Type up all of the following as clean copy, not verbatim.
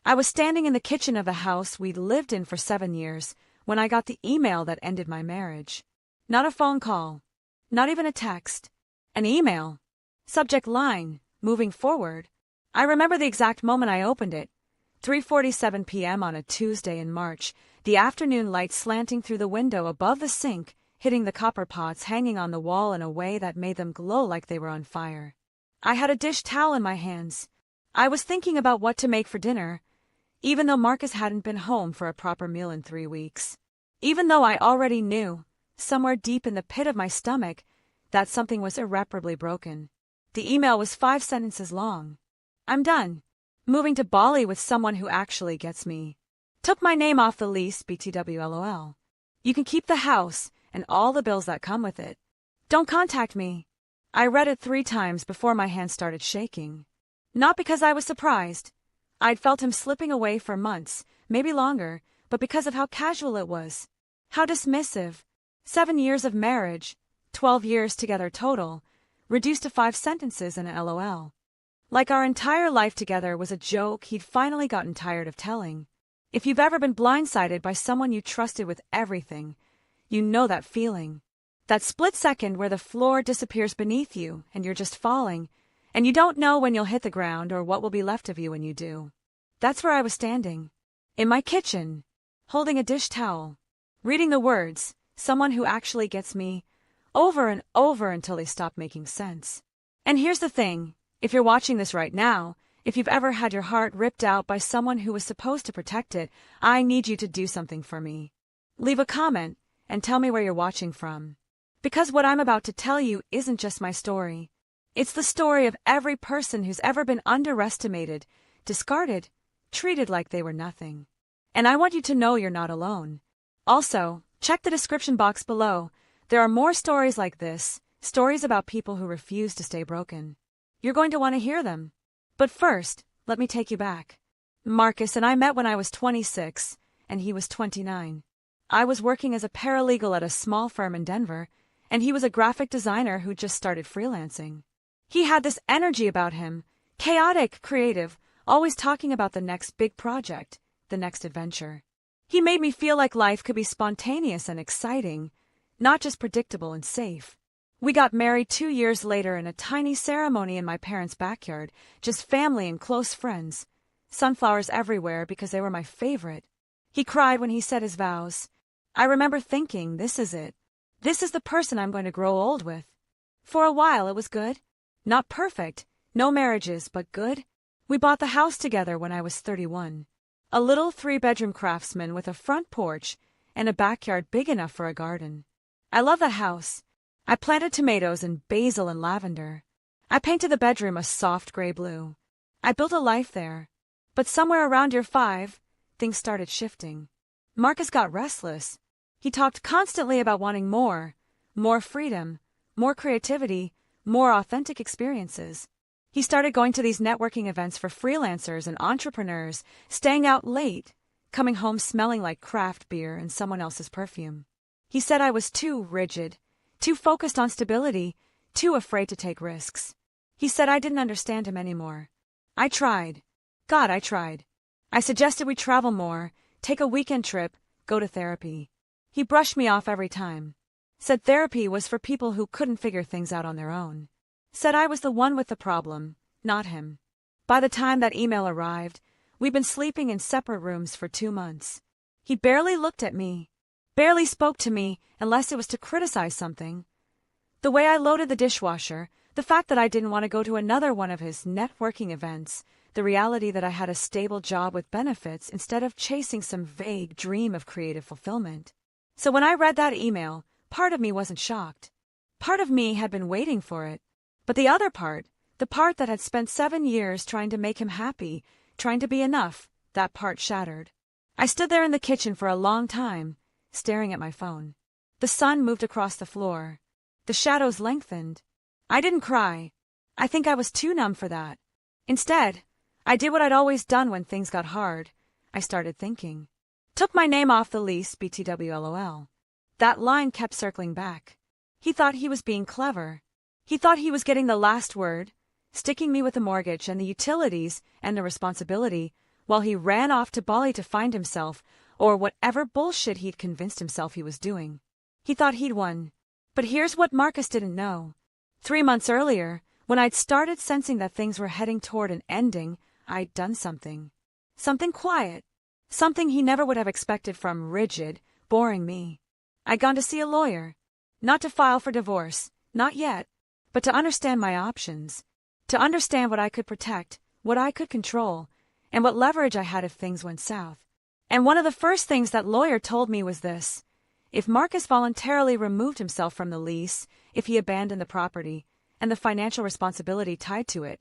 I was standing in the kitchen of the house we'd lived in for 7 years when I got the email that ended my marriage. Not a phone call. Not even a text. An email. Subject line, moving forward. I remember the exact moment I opened it. 3:47 p.m. on a Tuesday in March, the afternoon light slanting through the window above the sink, hitting the copper pots hanging on the wall in a way that made them glow like they were on fire. I had a dish towel in my hands. I was thinking about what to make for dinner, even though Marcus hadn't been home for a proper meal in 3 weeks. Even though I already knew, somewhere deep in the pit of my stomach, that something was irreparably broken. The email was 5 sentences long. I'm done. Moving to Bali with someone who actually gets me. Took my name off the lease, BTWLOL. You can keep the house and all the bills that come with it. Don't contact me. I read it 3 times before my hands started shaking. Not because I was surprised. I'd felt him slipping away for months, maybe longer, but because of how casual it was. How dismissive. 7 years of marriage, 12 years together total, reduced to 5 sentences and an LOL. Like our entire life together was a joke he'd finally gotten tired of telling. If you've ever been blindsided by someone you trusted with everything, you know that feeling. That split second where the floor disappears beneath you and you're just falling, and you don't know when you'll hit the ground or what will be left of you when you do. That's where I was standing. In my kitchen, holding a dish towel, reading the words, someone who actually gets me, over and over until they stop making sense. And here's the thing, if you're watching this right now, if you've ever had your heart ripped out by someone who was supposed to protect it, I need you to do something for me. Leave a comment and tell me where you're watching from. Because what I'm about to tell you isn't just my story. It's the story of every person who's ever been underestimated, discarded, treated like they were nothing. And I want you to know you're not alone. Also, check the description box below. There are more stories like this, stories about people who refuse to stay broken. You're going to want to hear them. But first, let me take you back. Marcus and I met when I was 26, and he was 29. I was working as a paralegal at a small firm in Denver, and he was a graphic designer who just started freelancing. He had this energy about him, chaotic, creative, always talking about the next big project, the next adventure. He made me feel like life could be spontaneous and exciting, not just predictable and safe. We got married 2 years later in a tiny ceremony in my parents' backyard, just family and close friends. Sunflowers everywhere because they were my favorite. He cried when he said his vows. I remember thinking, this is it. This is the person I'm going to grow old with. For a while it was good. Not perfect, no marriages, but good. We bought the house together when I was 31. A little 3-bedroom craftsman with a front porch and a backyard big enough for a garden. I love the house. I planted tomatoes and basil and lavender. I painted the bedroom a soft gray blue. I built a life there. But somewhere around year 5, things started shifting. Marcus got restless. He talked constantly about wanting more freedom, more creativity, more authentic experiences. He started going to these networking events for freelancers and entrepreneurs, staying out late, coming home smelling like craft beer and someone else's perfume. He said I was too rigid, too focused on stability, too afraid to take risks. He said I didn't understand him anymore. I tried. God, I tried. I suggested we travel more, take a weekend trip, go to therapy. He brushed me off every time. Said therapy was for people who couldn't figure things out on their own. Said I was the one with the problem, not him. By the time that email arrived, we'd been sleeping in separate rooms for 2 months. He barely looked at me, barely spoke to me unless it was to criticize something. The way I loaded the dishwasher, the fact that I didn't want to go to another one of his networking events, the reality that I had a stable job with benefits instead of chasing some vague dream of creative fulfillment. So when I read that email, part of me wasn't shocked. Part of me had been waiting for it. But the other part, the part that had spent 7 years trying to make him happy, trying to be enough, that part shattered. I stood there in the kitchen for a long time, staring at my phone. The sun moved across the floor. The shadows lengthened. I didn't cry. I think I was too numb for that. Instead, I did what I'd always done when things got hard. I started thinking. Took my name off the lease, BTWLOL. That line kept circling back. He thought he was being clever. He thought he was getting the last word, sticking me with the mortgage and the utilities and the responsibility, while he ran off to Bali to find himself, or whatever bullshit he'd convinced himself he was doing. He thought he'd won. But here's what Marcus didn't know. 3 months earlier, when I'd started sensing that things were heading toward an ending, I'd done something. Something quiet. Something he never would have expected from rigid, boring me. I'd gone to see a lawyer. Not to file for divorce, not yet, but to understand my options. To understand what I could protect, what I could control, and what leverage I had if things went south. And one of the first things that lawyer told me was this. If Marcus voluntarily removed himself from the lease, if he abandoned the property, and the financial responsibility tied to it,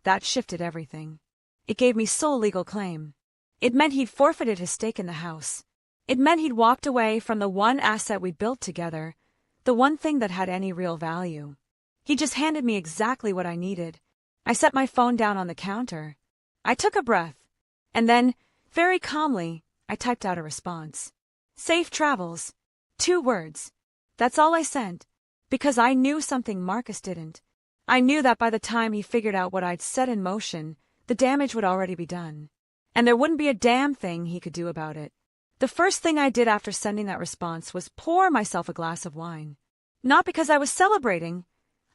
that shifted everything. It gave me sole legal claim. It meant he'd forfeited his stake in the house. It meant he'd walked away from the one asset we built together, the one thing that had any real value. He just handed me exactly what I needed. I set my phone down on the counter. I took a breath, and then, very calmly, I typed out a response. Safe travels. 2 words. That's all I sent, because I knew something Marcus didn't. I knew that by the time he figured out what I'd set in motion, the damage would already be done. And there wouldn't be a damn thing he could do about it. The first thing I did after sending that response was pour myself a glass of wine. Not because I was celebrating.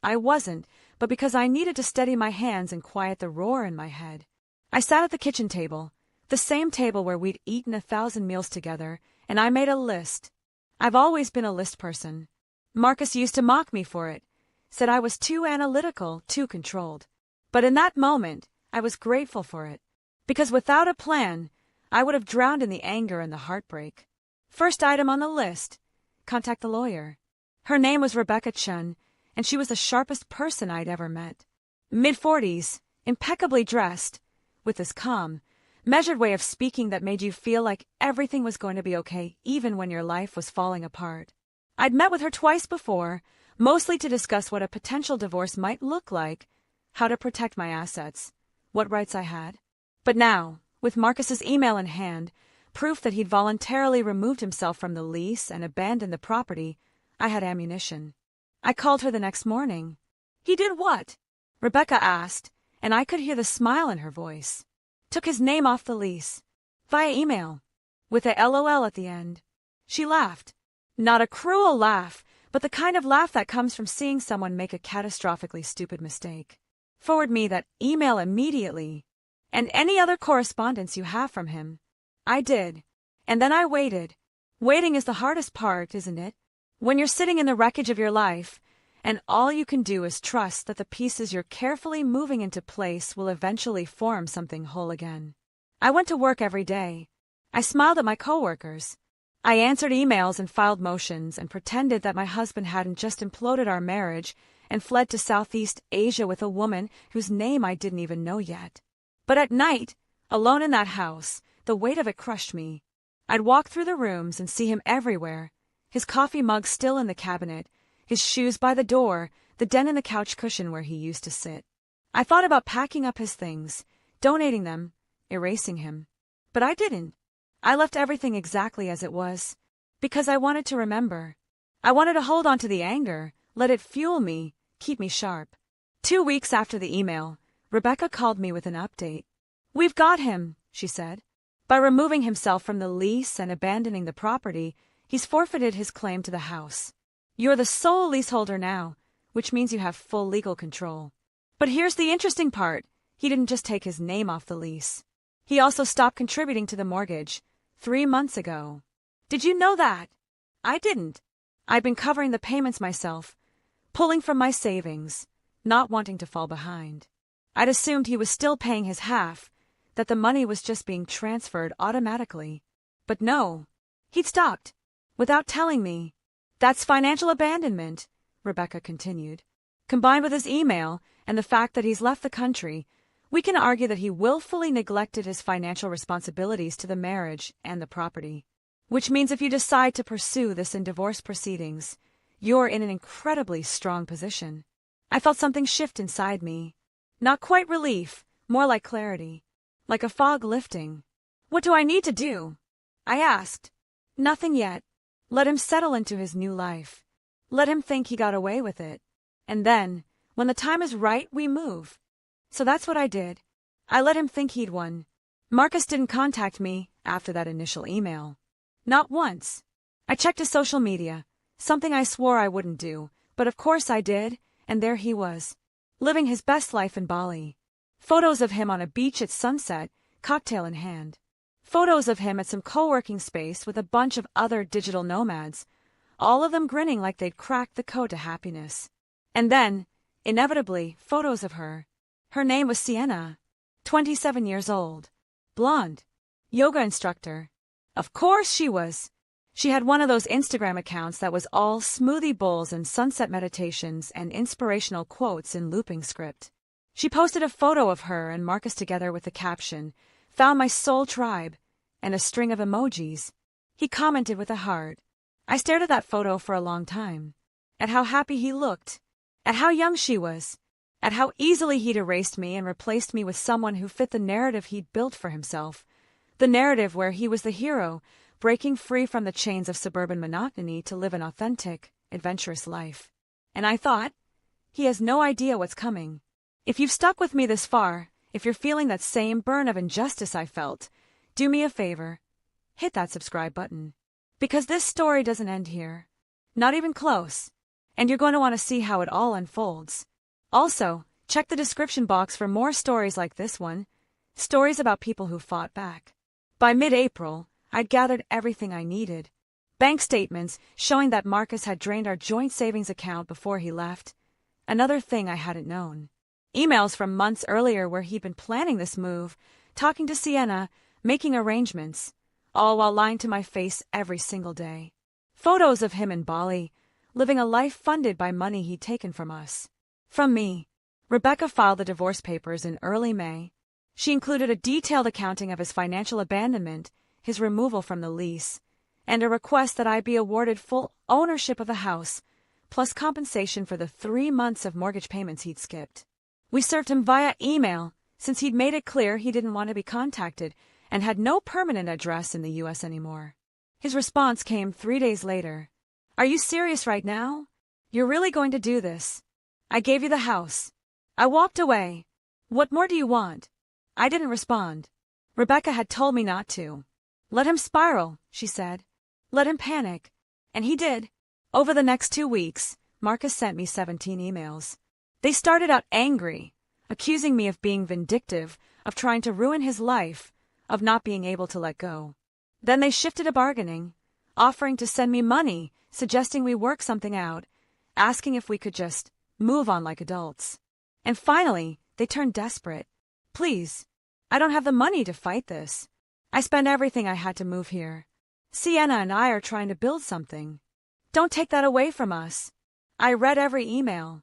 I wasn't, but because I needed to steady my hands and quiet the roar in my head. I sat at the kitchen table, the same table where we'd eaten 1,000 meals together, and I made a list. I've always been a list person. Marcus used to mock me for it, said I was too analytical, too controlled. But in that moment, I was grateful for it, because without a plan, I would have drowned in the anger and the heartbreak. First item on the list, contact the lawyer. Her name was Rebecca Chun, and she was the sharpest person I'd ever met. Mid-40s, impeccably dressed, with this calm, measured way of speaking that made you feel like everything was going to be okay even when your life was falling apart. I'd met with her twice before, mostly to discuss what a potential divorce might look like, how to protect my assets, what rights I had. But now, with Marcus's email in hand, proof that he'd voluntarily removed himself from the lease and abandoned the property, I had ammunition. I called her the next morning. He did what? Rebecca asked, and I could hear the smile in her voice. Took his name off the lease. Via email. With a LOL at the end. She laughed. Not a cruel laugh, but the kind of laugh that comes from seeing someone make a catastrophically stupid mistake. Forward me that email immediately. And any other correspondence you have from him. I did. And then I waited. Waiting is the hardest part, isn't it? When you're sitting in the wreckage of your life, and all you can do is trust that the pieces you're carefully moving into place will eventually form something whole again. I went to work every day. I smiled at my coworkers. I answered emails and filed motions and pretended that my husband hadn't just imploded our marriage and fled to Southeast Asia with a woman whose name I didn't even know yet. But at night, alone in that house, the weight of it crushed me. I'd walk through the rooms and see him everywhere, his coffee mug still in the cabinet, his shoes by the door, the dent in the couch cushion where he used to sit. I thought about packing up his things, donating them, erasing him. But I didn't. I left everything exactly as it was, because I wanted to remember. I wanted to hold on to the anger, let it fuel me, keep me sharp. 2 weeks after the email, Rebecca called me with an update. We've got him, she said. By removing himself from the lease and abandoning the property, he's forfeited his claim to the house. You're the sole leaseholder now, which means you have full legal control. But here's the interesting part. He didn't just take his name off the lease. He also stopped contributing to the mortgage 3 months ago. Did you know that? I didn't. I'd been covering the payments myself, pulling from my savings, not wanting to fall behind. I'd assumed he was still paying his half, that the money was just being transferred automatically. But no, he'd stopped, without telling me. That's financial abandonment, Rebecca continued. Combined with his email and the fact that he's left the country, we can argue that he willfully neglected his financial responsibilities to the marriage and the property. Which means if you decide to pursue this in divorce proceedings, you're in an incredibly strong position. I felt something shift inside me. Not quite relief, more like clarity. Like a fog lifting. What do I need to do? I asked. Nothing yet. Let him settle into his new life. Let him think he got away with it. And then, when the time is right, we move. So that's what I did. I let him think he'd won. Marcus didn't contact me after that initial email. Not once. I checked his social media, something I swore I wouldn't do, but of course I did, and there he was, living his best life in Bali. Photos of him on a beach at sunset, cocktail in hand. Photos of him at some co-working space with a bunch of other digital nomads, all of them grinning like they'd cracked the code to happiness. And then, inevitably, photos of her. Her name was Sienna, 27 years old, blonde, yoga instructor. Of course she was. She had one of those Instagram accounts that was all smoothie bowls and sunset meditations and inspirational quotes in looping script. She posted a photo of her and Marcus together with the caption, "Found my soul tribe," and a string of emojis. He commented with a heart. I stared at that photo for a long time. At how happy he looked. At how young she was. At how easily he'd erased me and replaced me with someone who fit the narrative he'd built for himself. The narrative where he was the hero, breaking free from the chains of suburban monotony to live an authentic, adventurous life. And I thought, he has no idea what's coming. If you've stuck with me this far, if you're feeling that same burn of injustice I felt, do me a favor. Hit that subscribe button. Because this story doesn't end here. Not even close. And you're going to want to see how it all unfolds. Also, check the description box for more stories like this one. Stories about people who fought back. By mid-April, I'd gathered everything I needed. Bank statements showing that Marcus had drained our joint savings account before he left. Another thing I hadn't known. Emails from months earlier where he'd been planning this move, talking to Sienna, making arrangements, all while lying to my face every single day. Photos of him in Bali, living a life funded by money he'd taken from us. From me. Rebecca filed the divorce papers in early May. She included a detailed accounting of his financial abandonment, his removal from the lease, and a request that I be awarded full ownership of the house, plus compensation for the 3 months of mortgage payments he'd skipped. We served him via email, since he'd made it clear he didn't want to be contacted and had no permanent address in the U.S. anymore. His response came 3 days later. "Are you serious right now? You're really going to do this? I gave you the house. I walked away. What more do you want?" I didn't respond. Rebecca had told me not to. Let him spiral, she said. Let him panic. And he did. Over the next 2 weeks, Marcus sent me 17 emails. They started out angry, accusing me of being vindictive, of trying to ruin his life, of not being able to let go. Then they shifted to bargaining, offering to send me money, suggesting we work something out, asking if we could just move on like adults. And finally, they turned desperate. "Please, I don't have the money to fight this. I spent everything I had to move here. Sienna and I are trying to build something. Don't take that away from us." I read every email.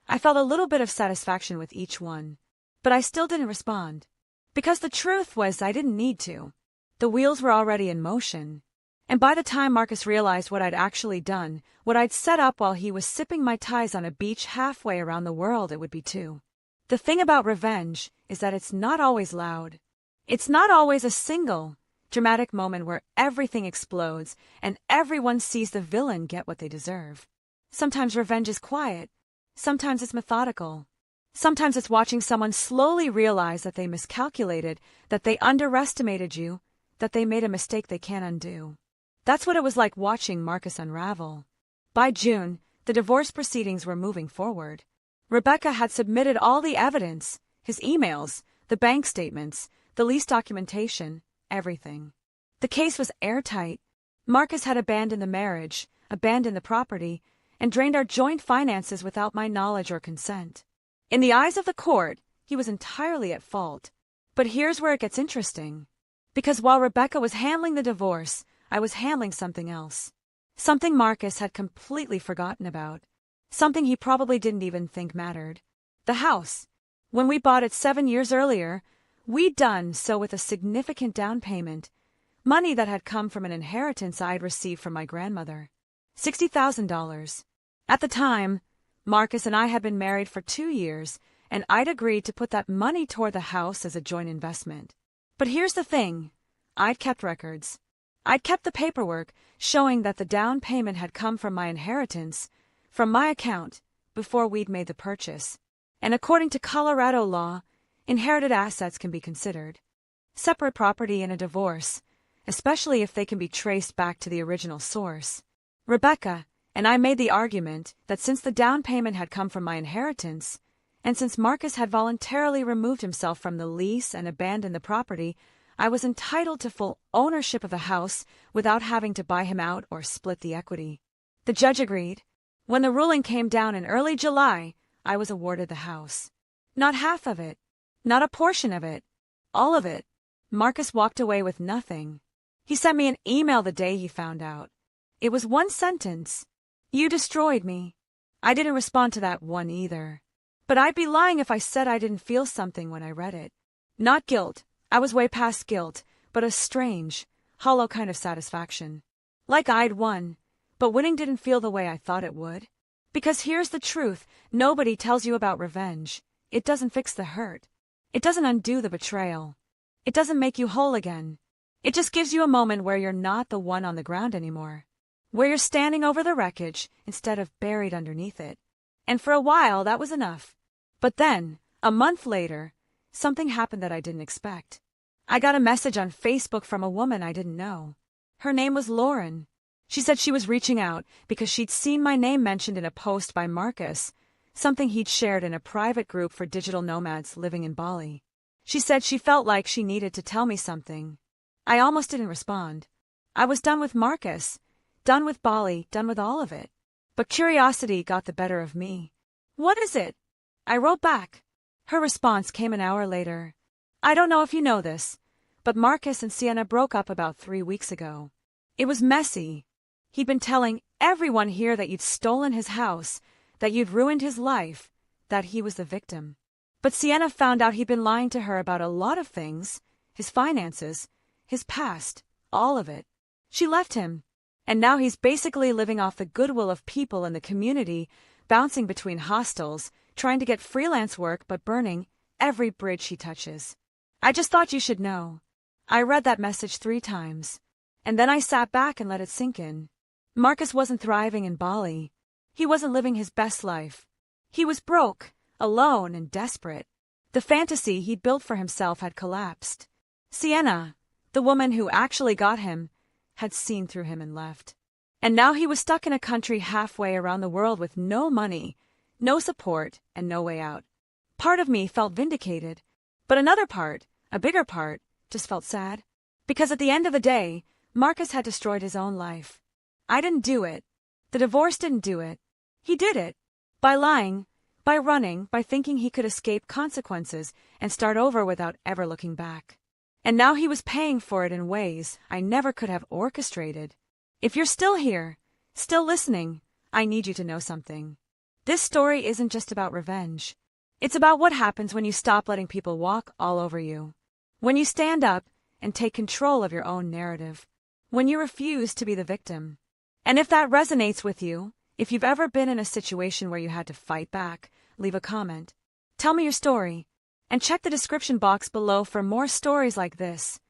I felt a little bit of satisfaction with each one, but I still didn't respond. Because the truth was I didn't need to. The wheels were already in motion. And by the time Marcus realized what I'd actually done, what I'd set up while he was sipping Mai Tais on a beach halfway around the world, it would be too. The thing about revenge is that it's not always loud. It's not always a single, dramatic moment where everything explodes and everyone sees the villain get what they deserve. Sometimes revenge is quiet. Sometimes it's methodical. Sometimes it's watching someone slowly realize that they miscalculated, that they underestimated you, that they made a mistake they can't undo. That's what it was like watching Marcus unravel. By June, the divorce proceedings were moving forward. Rebecca had submitted all the evidence, his emails, the bank statements, the lease documentation, everything. The case was airtight. Marcus had abandoned the marriage, abandoned the property, and drained our joint finances without my knowledge or consent. In the eyes of the court, he was entirely at fault. But here's where it gets interesting. Because while Rebecca was handling the divorce, I was handling something else. Something Marcus had completely forgotten about. Something he probably didn't even think mattered. The house. When we bought it 7 years earlier, we'd done so with a significant down payment, money that had come from an inheritance I'd received from my grandmother. $60,000. At the time, Marcus and I had been married for 2 years, and I'd agreed to put that money toward the house as a joint investment. But here's the thing. I'd kept records. I'd kept the paperwork showing that the down payment had come from my inheritance, from my account, before we'd made the purchase. And according to Colorado law, inherited assets can be considered. separate property and a divorce, especially if they can be traced back to the original source. Rebecca and I made the argument that since the down payment had come from my inheritance, and since Marcus had voluntarily removed himself from the lease and abandoned the property, I was entitled to full ownership of the house without having to buy him out or split the equity. The judge agreed. When the ruling came down in early July, I was awarded the house. Not half of it, not a portion of it, all of it. Marcus walked away with nothing. He sent me an email the day he found out. It was one sentence. "You destroyed me." I didn't respond to that one either. But I'd be lying if I said I didn't feel something when I read it. Not guilt. I was way past guilt, but a strange, hollow kind of satisfaction. Like I'd won, but winning didn't feel the way I thought it would. Because here's the truth, nobody tells you about revenge. It doesn't fix the hurt. It doesn't undo the betrayal. It doesn't make you whole again. It just gives you a moment where you're not the one on the ground anymore. Where you're standing over the wreckage instead of buried underneath it. And for a while, that was enough. But then, a month later, something happened that I didn't expect. I got a message on Facebook from a woman I didn't know. Her name was Lauren. She said she was reaching out because she'd seen my name mentioned in a post by Marcus, something he'd shared in a private group for digital nomads living in Bali. She said she felt like she needed to tell me something. I almost didn't respond. I was done with Marcus, done with Bali, done with all of it. But curiosity got the better of me. "What is it?" I wrote back. Her response came an hour later. "I don't know if you know this, but Marcus and Sienna broke up about 3 weeks ago. It was messy. He'd been telling everyone here that you'd stolen his house, that you'd ruined his life, that he was the victim. But Sienna found out he'd been lying to her about a lot of things, his finances, his past, all of it. She left him, and now he's basically living off the goodwill of people in the community, bouncing between hostels, trying to get freelance work but burning every bridge he touches. I just thought you should know." I read that message 3 times, and then I sat back and let it sink in. Marcus wasn't thriving in Bali. He wasn't living his best life. He was broke, alone, and desperate. The fantasy he'd built for himself had collapsed. Sienna, the woman who actually got him, had seen through him and left. And now he was stuck in a country halfway around the world with no money, no support, and no way out. Part of me felt vindicated, but another part, a bigger part, just felt sad. Because at the end of the day, Marcus had destroyed his own life. I didn't do it. The divorce didn't do it. He did it. By lying, by running, by thinking he could escape consequences and start over without ever looking back. And now he was paying for it in ways I never could have orchestrated. If you're still here, still listening, I need you to know something. This story isn't just about revenge. It's about what happens when you stop letting people walk all over you. When you stand up and take control of your own narrative. When you refuse to be the victim. And if that resonates with you, if you've ever been in a situation where you had to fight back, leave a comment. Tell me your story. And check the description box below for more stories like this.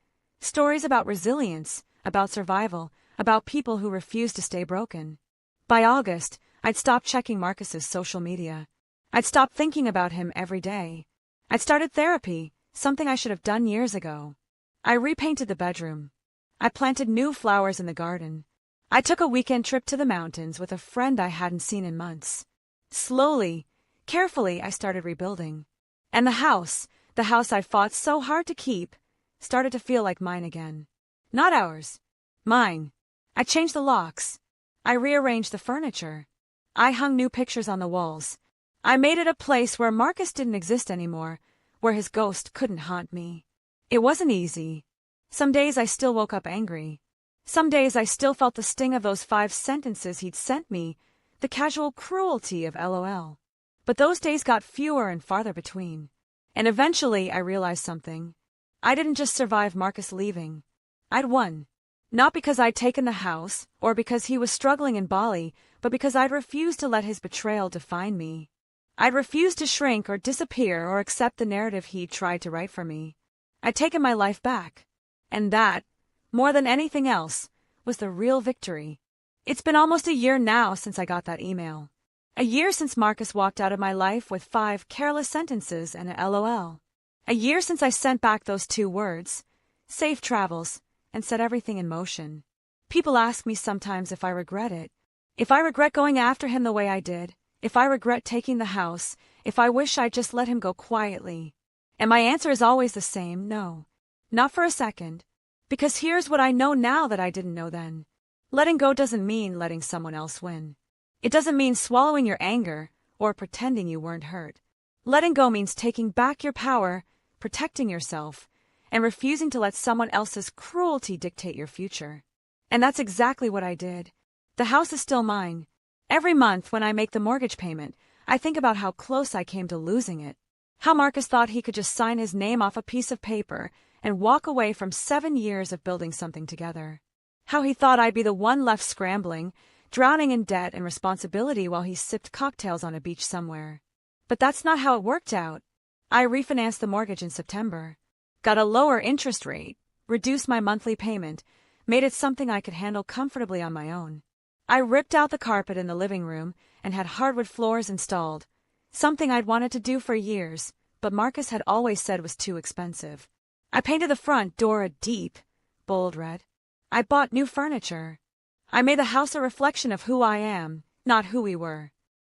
Stories about resilience, about survival, about people who refuse to stay broken. By August, I'd stopped checking Marcus's social media. I'd stopped thinking about him every day. I'd started therapy, something I should have done years ago. I repainted the bedroom. I planted new flowers in the garden. I took a weekend trip to the mountains with a friend I hadn't seen in months. Slowly, carefully, I started rebuilding. And the house I'd fought so hard to keep, started to feel like mine again. Not ours. Mine. I changed the locks. I rearranged the furniture. I hung new pictures on the walls. I made it a place where Marcus didn't exist anymore, where his ghost couldn't haunt me. It wasn't easy. Some days I still woke up angry. Some days I still felt the sting of those 5 sentences he'd sent me, the casual cruelty of LOL. But those days got fewer and farther between. And eventually I realized something. I didn't just survive Marcus leaving. I'd won. Not because I'd taken the house, or because he was struggling in Bali, but because I'd refused to let his betrayal define me. I'd refused to shrink or disappear or accept the narrative he'd tried to write for me. I'd taken my life back. And that, more than anything else, was the real victory. It's been almost a year now since I got that email. A year since Marcus walked out of my life with 5 careless sentences and a LOL. A year since I sent back those 2 words, safe travels, and set everything in motion. People ask me sometimes if I regret it. If I regret going after him the way I did, if I regret taking the house, if I wish I'd just let him go quietly. And my answer is always the same: no. Not for a second. Because here's what I know now that I didn't know then. Letting go doesn't mean letting someone else win. It doesn't mean swallowing your anger or pretending you weren't hurt. Letting go means taking back your power, protecting yourself, and refusing to let someone else's cruelty dictate your future. And that's exactly what I did. The house is still mine. Every month when I make the mortgage payment, I think about how close I came to losing it. How Marcus thought he could just sign his name off a piece of paper and walk away from 7 years of building something together. How he thought I'd be the one left scrambling, drowning in debt and responsibility while he sipped cocktails on a beach somewhere. But that's not how it worked out. I refinanced the mortgage in September, got a lower interest rate, reduced my monthly payment, made it something I could handle comfortably on my own. I ripped out the carpet in the living room and had hardwood floors installed, something I'd wanted to do for years, but Marcus had always said was too expensive. I painted the front door a deep, bold red. I bought new furniture. I made the house a reflection of who I am, not who we were.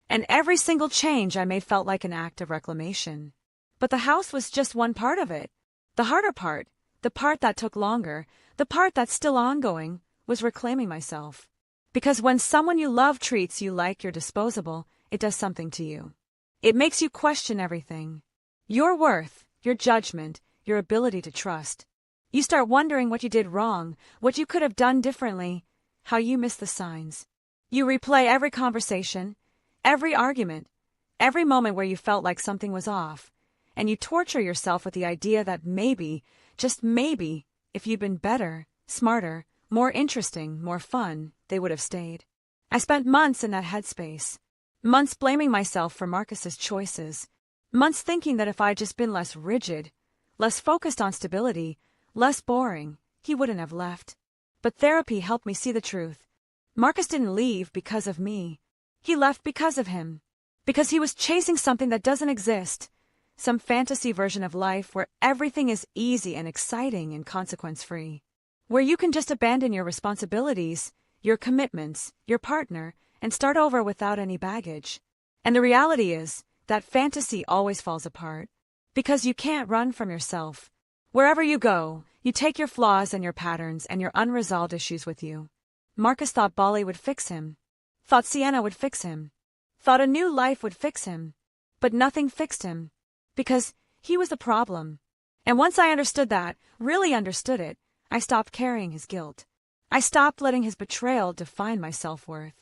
And every single change I made felt like an act of reclamation. But the house was just one part of it. The harder part, the part that took longer, the part that's still ongoing, was reclaiming myself. Because when someone you love treats you like you're disposable, it does something to you. It makes you question everything. Your worth, your judgment, your ability to trust. You start wondering what you did wrong, what you could have done differently, how you missed the signs. You replay every conversation, every argument, every moment where you felt like something was off, and you torture yourself with the idea that maybe, just maybe, if you'd been better, smarter, more interesting, more fun, they would have stayed. I spent months in that headspace. Months blaming myself for Marcus's choices. Months thinking that if I'd just been less rigid, less focused on stability, less boring, he wouldn't have left. But therapy helped me see the truth. Marcus didn't leave because of me. He left because of him. Because he was chasing something that doesn't exist. Some fantasy version of life where everything is easy and exciting and consequence-free. Where you can just abandon your responsibilities, your commitments, your partner, and start over without any baggage. And the reality is, that fantasy always falls apart. Because you can't run from yourself. Wherever you go, you take your flaws and your patterns and your unresolved issues with you. Marcus thought Bali would fix him. Thought Sienna would fix him. Thought a new life would fix him. But nothing fixed him. Because he was the problem. And once I understood that, really understood it, I stopped carrying his guilt. I stopped letting his betrayal define my self-worth.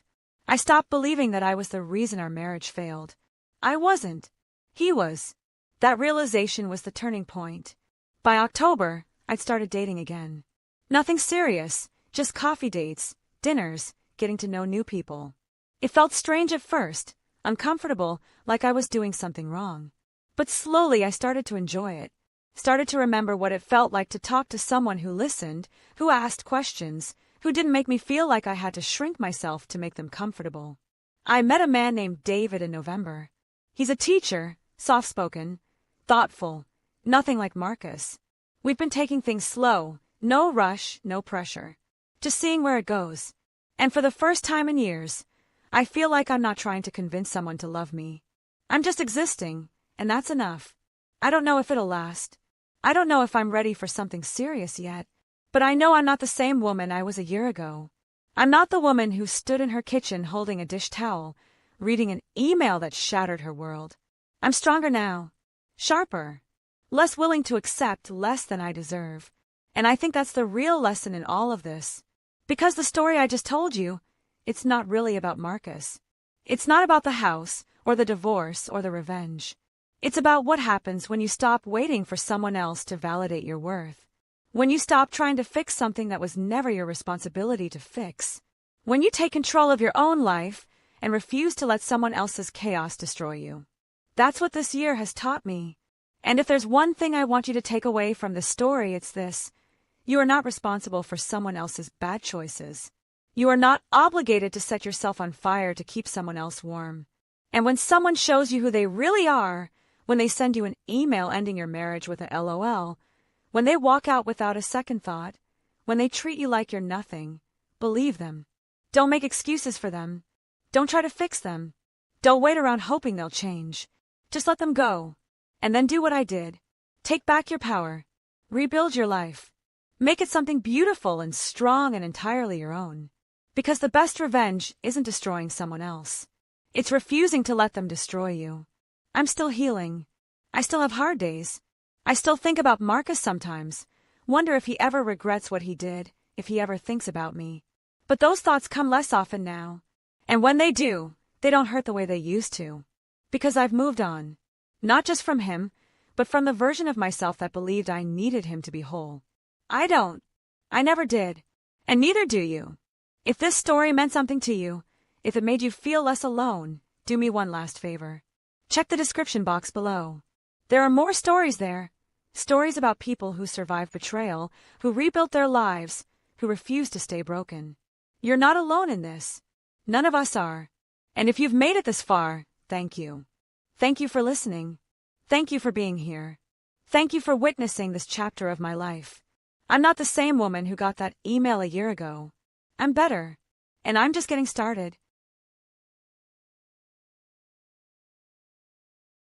I stopped believing that I was the reason our marriage failed. I wasn't. He was. That realization was the turning point. By October, I'd started dating again. Nothing serious, just coffee dates, dinners, getting to know new people. It felt strange at first, uncomfortable, like I was doing something wrong. But slowly I started to enjoy it. Started to remember what it felt like to talk to someone who listened, who asked questions, who didn't make me feel like I had to shrink myself to make them comfortable. I met a man named David in November. He's a teacher, soft-spoken, thoughtful, nothing like Marcus. We've been taking things slow, no rush, no pressure. Just seeing where it goes. And for the first time in years, I feel like I'm not trying to convince someone to love me. I'm just existing, and that's enough. I don't know if it'll last. I don't know if I'm ready for something serious yet. But I know I'm not the same woman I was a year ago. I'm not the woman who stood in her kitchen holding a dish towel, reading an email that shattered her world. I'm stronger now. Sharper. Less willing to accept less than I deserve. And I think that's the real lesson in all of this. Because the story I just told you, it's not really about Marcus. It's not about the house, or the divorce, or the revenge. It's about what happens when you stop waiting for someone else to validate your worth. When you stop trying to fix something that was never your responsibility to fix. When you take control of your own life and refuse to let someone else's chaos destroy you. That's what this year has taught me. And if there's one thing I want you to take away from this story, it's this. You are not responsible for someone else's bad choices. You are not obligated to set yourself on fire to keep someone else warm. And when someone shows you who they really are, when they send you an email ending your marriage with a LOL, When they walk out without a second thought, when they treat you like you're nothing, believe them. Don't make excuses for them. Don't try to fix them. Don't wait around hoping they'll change. Just let them go. And then do what I did. Take back your power. Rebuild your life. Make it something beautiful and strong and entirely your own. Because the best revenge isn't destroying someone else. It's refusing to let them destroy you. I'm still healing. I still have hard days. I still think about Marcus sometimes. Wonder if he ever regrets what he did, if he ever thinks about me. But those thoughts come less often now. And when they do, they don't hurt the way they used to. Because I've moved on. Not just from him, but from the version of myself that believed I needed him to be whole. I don't. I never did. And neither do you. If this story meant something to you, if it made you feel less alone, do me one last favor. Check the description box below. There are more stories there. Stories about people who survived betrayal, who rebuilt their lives, who refused to stay broken. You're not alone in this. None of us are. And if you've made it this far, thank you. Thank you for listening. Thank you for being here. Thank you for witnessing this chapter of my life. I'm not the same woman who got that email a year ago. I'm better. And I'm just getting started.